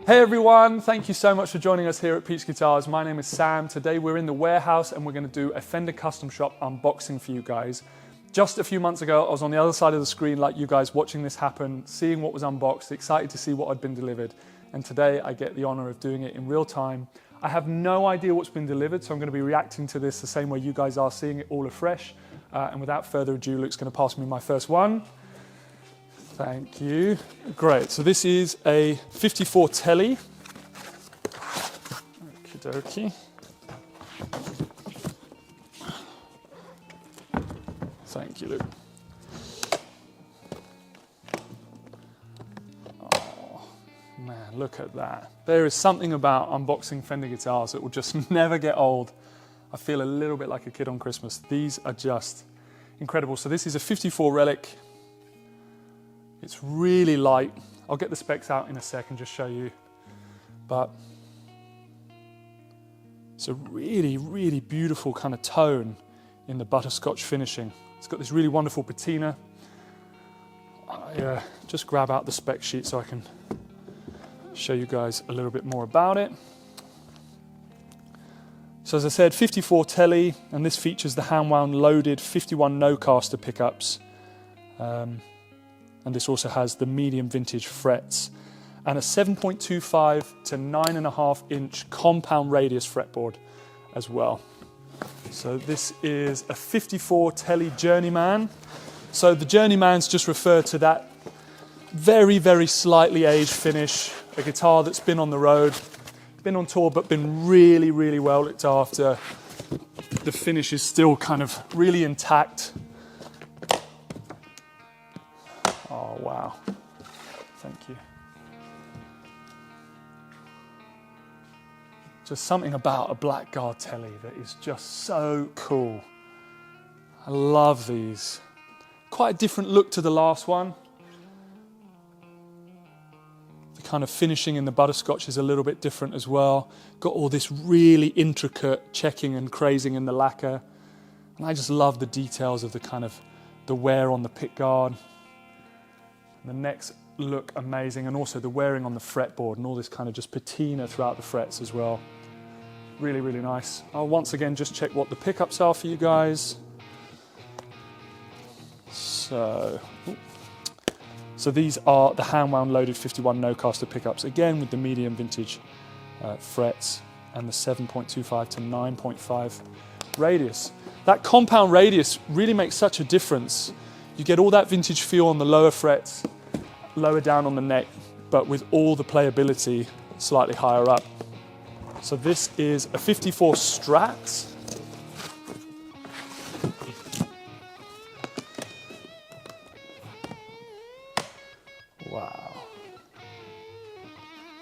Hey everyone, thank you so much for joining us here at Peach Guitars. My name is Sam. Today we're in the warehouse and we're going to do a Fender Custom Shop unboxing for you guys. Just a few months ago, I was on the other side of the screen like you guys, watching this happen, seeing what was unboxed, excited to see what had been delivered. And today I get the honor of doing it in real time. I have no idea what's been delivered, so I'm going to be reacting to this the same way you guys are, seeing it all afresh. And without further ado, Luke's going to pass me my first one. Thank you. Great, so this is a 54 Tele. Okie dokie. Thank you, Luke. Oh, man, look at that. There is something about unboxing Fender guitars that will just never get old. I feel a little bit like a kid on Christmas. These are just incredible. So this is a 54 Relic. It's really light. I'll get the specs out in a sec and just show you. But it's a really, really beautiful kind of tone in the butterscotch finishing. It's got this really wonderful patina. I just grab out the spec sheet so I can show you guys a little bit more about it. So as I said, 54 Tele, and this features the hand-wound loaded 51 Nocaster pickups. And this also has the medium vintage frets and a 7.25 to 9.5 inch compound radius fretboard as well. So this is a 54 Tele Journeyman. So the Journeyman's just referred to that very, very slightly aged finish, a guitar that's been on the road, been on tour, but been really, really well looked after. The finish is still kind of really intact. Oh, wow. Thank you. Just something about a blackguard Tele that is just so cool. I love these. Quite a different look to the last one. The kind of finishing in the butterscotch is a little bit different as well. Got all this really intricate checking and crazing in the lacquer. And I just love the details of the kind of the wear on the pickguard. The necks look amazing, and also the wearing on the fretboard and all this kind of just patina throughout the frets as well. Really, really nice. I'll once again just check what the pickups are for you guys. So these are the hand-wound loaded 51 Nocaster pickups, again with the medium vintage frets and the 7.25 to 9.5 radius. That compound radius really makes such a difference. You get all that vintage feel on the lower frets, lower down on the neck, but with all the playability slightly higher up. So this is a 54 Strat. Wow.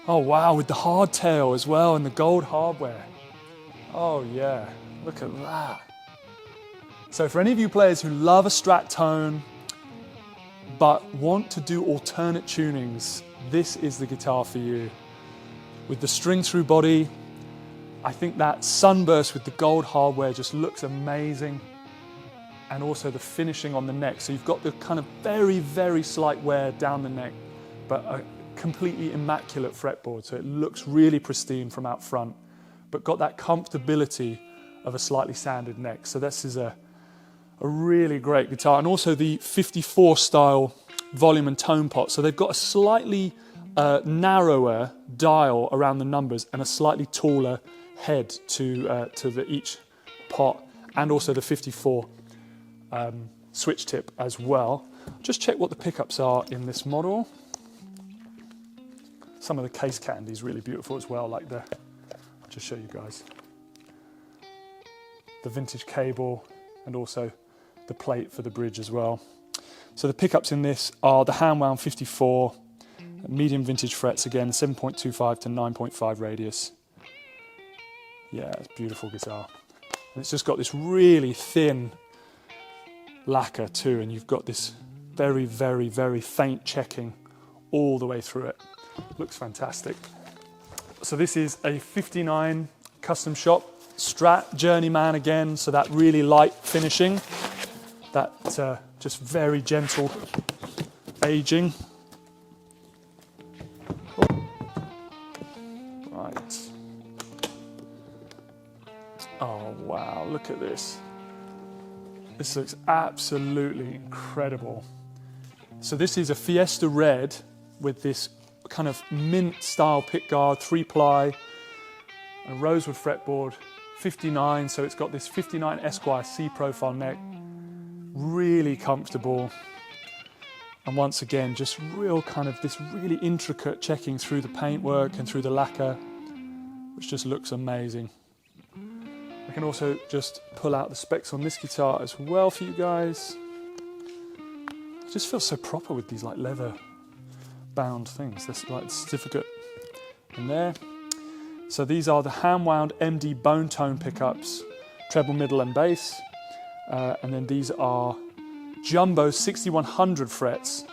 Oh wow, with the hardtail as well and the gold hardware. Oh yeah, look at that. So for any of you players who love a Strat tone, but want to do alternate tunings, this is the guitar for you. With the string through body, I think that Sunburst with the gold hardware just looks amazing. And also the finishing on the neck. So you've got the kind of very, very slight wear down the neck, but a completely immaculate fretboard. So it looks really pristine from out front, but got that comfortability of a slightly sanded neck. So this is a really great guitar. And also the 54 style volume and tone pot. So they've got a slightly narrower dial around the numbers and a slightly taller head to each pot, and also the 54 switch tip as well. Just check what the pickups are in this model. Some of the case candy is really beautiful as well, like I'll just show you guys. The vintage cable and also the plate for the bridge as well. So the pickups in this are the hand-wound 54, medium vintage frets again, 7.25 to 9.5 radius. Yeah, it's a beautiful guitar. And it's just got this really thin lacquer too, and you've got this very, very, very faint checking all the way through it. Looks fantastic. So this is a 59 Custom Shop Strat Journeyman again, so that really light finishing, that just very gentle aging. this. This looks absolutely incredible. So this is a Fiesta red with this kind of mint style pickguard, 3-ply, a rosewood fretboard, 59, so it's got this 59 Esquire C profile neck, really comfortable. And once again, just real kind of this really intricate checking through the paintwork and through the lacquer, which just looks amazing. I can also just pull out the specs on this guitar as well for you guys. It just feels so proper with these like leather bound things. There's like the certificate in there. So these are the hand-wound MD bone tone pickups, treble, middle and bass. And then these are jumbo 6100 frets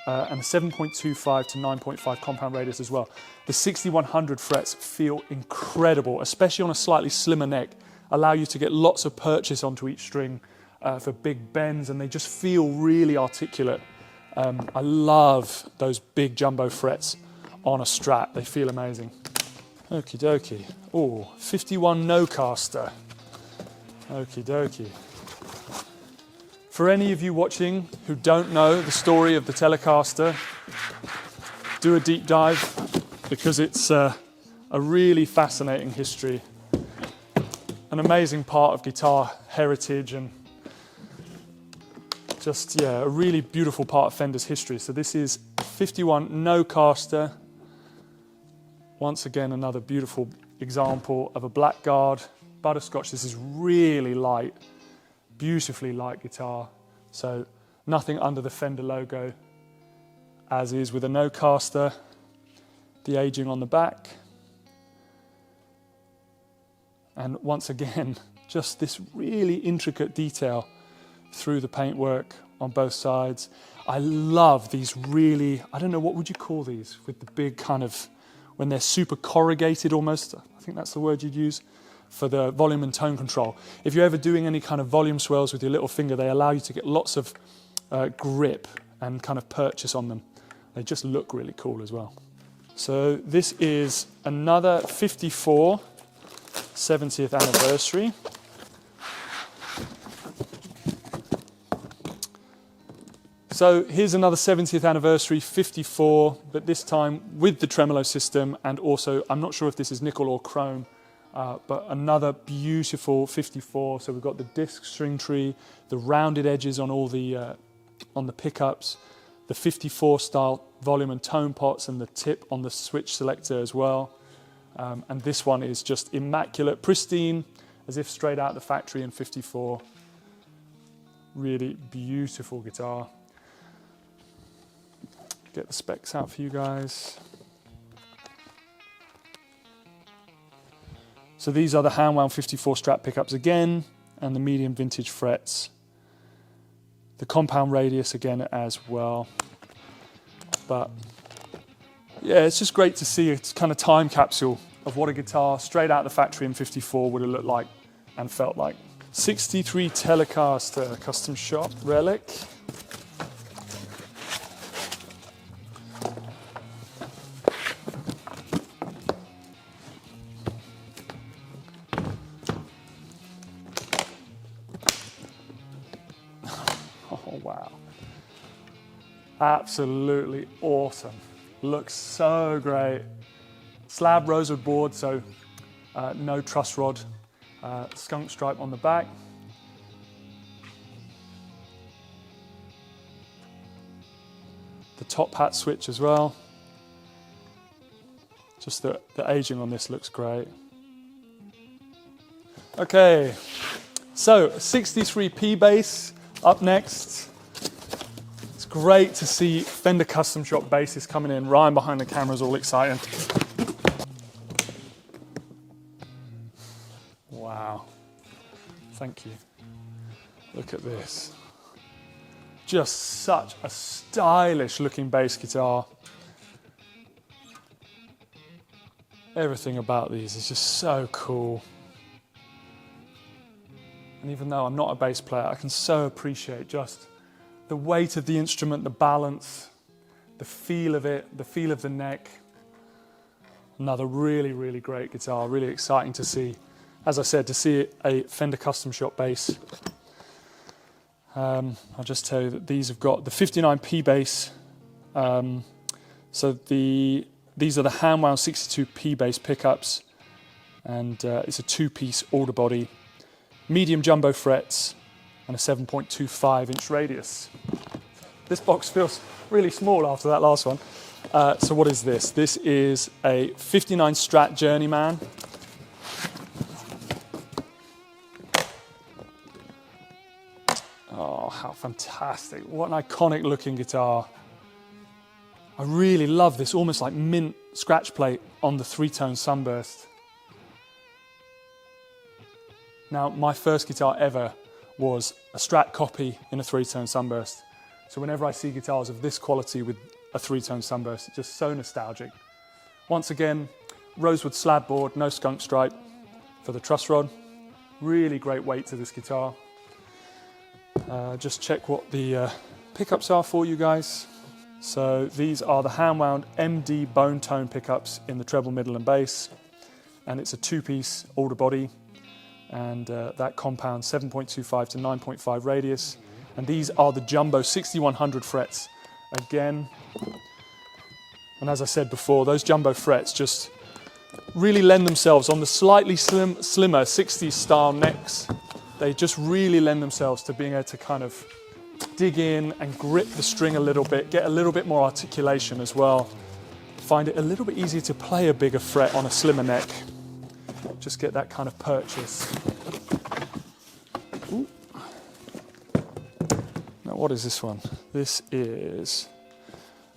and a 7.25 to 9.5 compound radius as well. The 6100 frets feel incredible, especially on a slightly slimmer neck, allow you to get lots of purchase onto each string for big bends, and they just feel really articulate. I love those big jumbo frets on a Strat, they feel amazing. Okie dokie. Oh, 51 Nocaster. Okie dokie. For any of you watching who don't know the story of the Telecaster, do a deep dive because it's a really fascinating history. An amazing part of guitar heritage and just, yeah, a really beautiful part of Fender's history. So this is 51 Nocaster. Once again, another beautiful example of a blackguard. Butterscotch, this is really light. Beautifully light guitar, so nothing under the Fender logo, as is with a Nocaster. The aging on the back, and once again, just this really intricate detail through the paintwork on both sides. I love these really, I don't know, what would you call these, with the big kind of, when they're super corrugated almost, I think that's the word you'd use, for the volume and tone control. If you're ever doing any kind of volume swells with your little finger, they allow you to get lots of grip and kind of purchase on them. They just look really cool as well. So this is another 54 70th anniversary. So here's another 70th anniversary 54, but this time with the tremolo system, and also, I'm not sure if this is nickel or chrome, but another beautiful 54. So we've got the disc string tree, the rounded edges on all the on the pickups, the 54 style volume and tone pots, and the tip on the switch selector as well. And this one is just immaculate, pristine, as if straight out the factory in 54. Really beautiful guitar. Get the specs out for you guys. So these are the hand-wound 54 Strat pickups again, and the medium vintage frets. The compound radius again as well. But yeah, it's just great to see a kind of time capsule of what a guitar straight out the factory in 54 would have looked like and felt like. 63 Telecaster Custom Shop Relic. Oh wow, absolutely awesome. Looks so great. Slab rosewood board, so no truss rod. Skunk stripe on the back. The top hat switch as well. Just the aging on this looks great. Okay, so 63P bass up next. It's great to see Fender Custom Shop basses coming in. Ryan behind the camera is all excited. Wow, thank you. Look at this. Just such a stylish looking bass guitar. Everything about these is just so cool. And even though I'm not a bass player, I can so appreciate just the weight of the instrument, the balance, the feel of it, the feel of the neck. Another really, really great guitar, really exciting to see as I said, to see a Fender Custom Shop bass. I'll just tell you that these have got the 59P bass. So these are the hand-wound 62P bass pickups, and it's a two-piece alder body, medium jumbo frets, and a 7.25-inch radius. This box feels really small after that last one. So what is this? This is a 59 Strat Journeyman. Oh, how fantastic. What an iconic looking guitar. I really love this almost like mint scratch plate on the three-tone Sunburst. Now, my first guitar ever was a Strat copy in a three-tone Sunburst. So whenever I see guitars of this quality with a three-tone Sunburst, it's just so nostalgic. Once again, rosewood slab board, no skunk stripe for the truss rod. Really great weight to this guitar. Just check what the pickups are for you guys. So these are the hand-wound MD bone tone pickups in the treble, middle and bass. And it's a two-piece alder body. And that compound 7.25 to 9.5 radius. And these are the jumbo 6100 frets again. And as I said before, those jumbo frets just really lend themselves on the slightly slimmer 60s style necks. They just really lend themselves to being able to kind of dig in and grip the string a little bit, get a little bit more articulation as well. Find it a little bit easier to play a bigger fret on a slimmer neck. Just get that kind of purchase. Ooh. Now what is this one? This is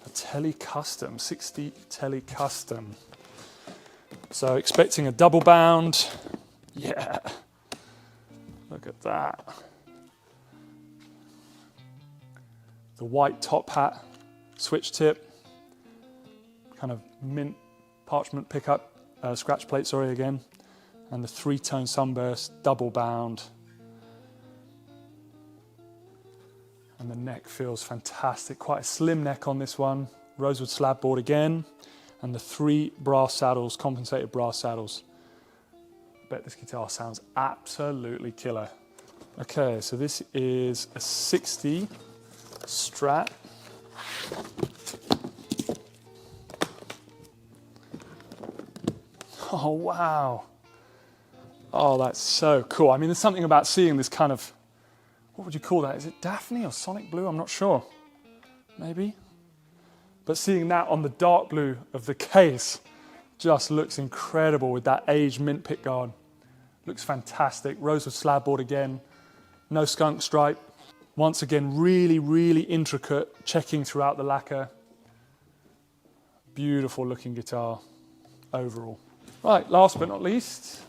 a Telecustom, 60 Telecustom. So expecting a double bound. Yeah. Look at that. The white top hat, switch tip, kind of mint parchment pickup, scratch plate, sorry, again, and the three-tone Sunburst, double bound. And the neck feels fantastic, quite a slim neck on this one, rosewood slab board again, and the three brass saddles, compensated brass saddles. I bet this guitar sounds absolutely killer. Okay, so this is a 60 Strat. Oh, wow. Oh, that's so cool. I mean, there's something about seeing this kind of, what would you call that? Is it Daphne or Sonic Blue? I'm not sure. Maybe. But seeing that on the dark blue of the case just looks incredible with that aged mint pickguard. Looks fantastic. Rosewood slab board again. No skunk stripe. Once again, really, really intricate checking throughout the lacquer. Beautiful looking guitar overall. Right, last but not least,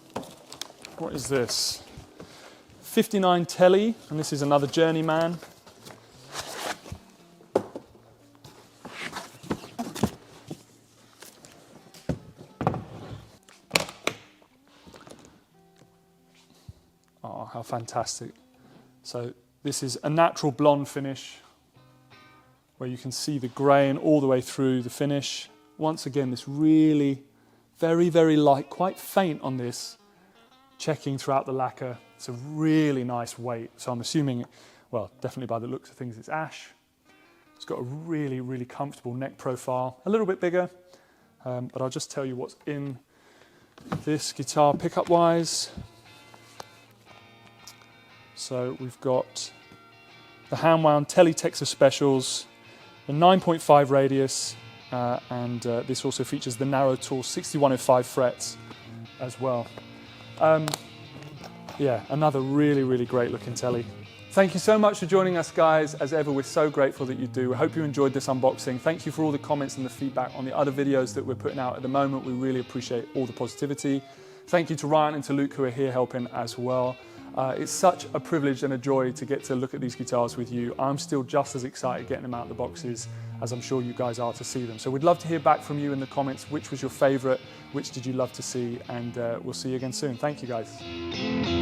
what is this? 59 Tele, and this is another Journeyman. Oh, how fantastic. So this is a natural blonde finish where you can see the grain all the way through the finish. Once again, this really very, very light, quite faint on this, checking throughout the lacquer. It's a really nice weight. So I'm assuming, well, definitely by the looks of things, it's ash. It's got a really, really comfortable neck profile, a little bit bigger, but I'll just tell you what's in this guitar pickup wise. So we've got the hand-wound Telecaster Specials, the 9.5 radius, and this also features the narrow tool 6105 frets as well. Yeah, another really, really great looking Tele. Thank you so much for joining us, guys. As ever, we're so grateful that you do. I hope you enjoyed this unboxing. Thank you for all the comments and the feedback on the other videos that we're putting out at the moment. We really appreciate all the positivity. Thank you to Ryan and to Luke who are here helping as well. It's such a privilege and a joy to get to look at these guitars with you. I'm still just as excited getting them out of the boxes as I'm sure you guys are to see them. So we'd love to hear back from you in the comments. Which was your favorite? Which did you love to see? And we'll see you again soon. Thank you, guys.